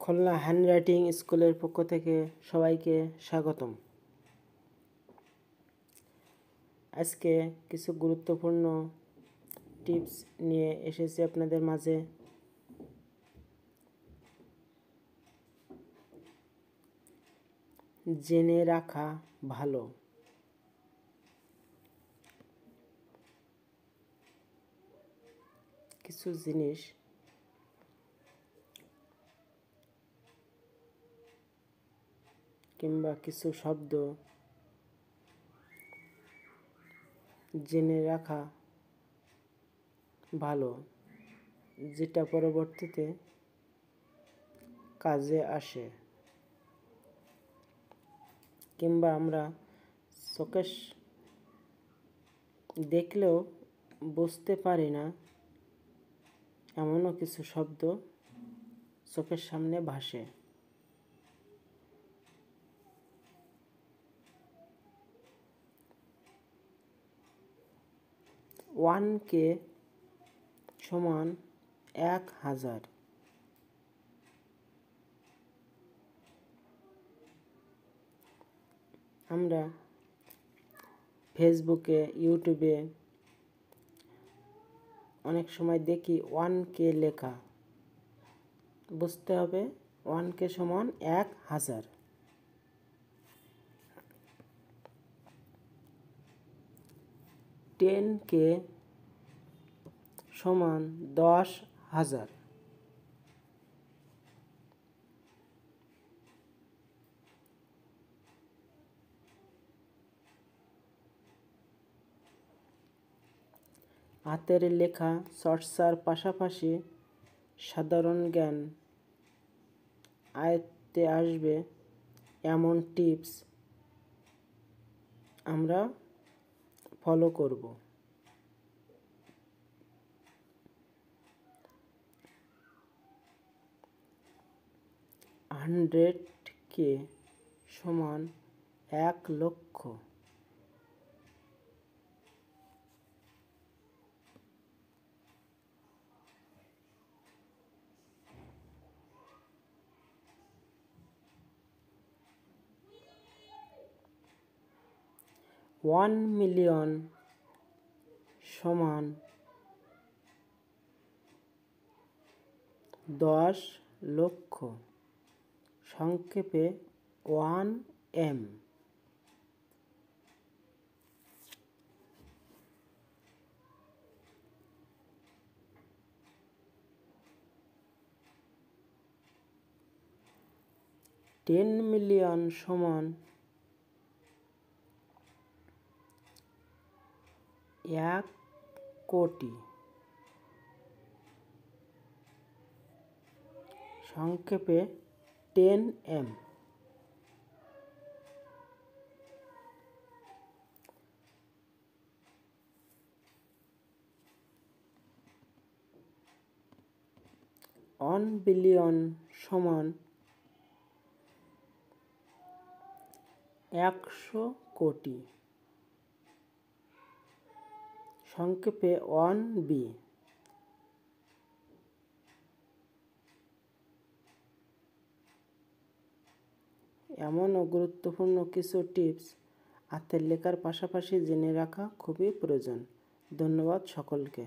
Khulna handwriting স্কুলের পক্ষ থেকে সবাইকে স্বাগতম। আজকে কিছু গুরুত্বপূর্ণ টিপস নিয়ে এসেছি আপনাদের মাঝে। জেনে রাখা ভালো। কিছু জিনিস কিংবা কিছু শব্দ জেনে রাখা ভালো, যেটা পরবর্তীতে কাজে আসে, কিংবা আমরা চোখে দেখলেও বুঝতে পারি না এমনও কিছু শব্দ চোখের সামনে ভাসে। ওয়ানকে সমান 1000। আমরা ফেসবুকে, ইউটিউবে অনেক সময় দেখি 1K লেখা। বুঝতে হবে 1K সমান 1000। 10K সমান 10,000। হাতের লেখা চর্চার পাশাপাশি সাধারণ জ্ঞান আয়ত্তে আসবে এমন টিপস আমরা ফলো করব। 100K সমান 1,00,000। 1,000,000 সমান 10,00,000। সংক্ষেপে 1M। 10,000,000 সমান 1,00,00,000। সংক্ষেপে 10M। 1 বিলিয়ন সমান 100 কোটি। সংক্ষেপে 1B। এমনও গুরুত্বপূর্ণ কিছু টিপস হাতের লেখার পাশাপাশি জেনে রাখা খুবই প্রয়োজন। ধন্যবাদ সকলকে।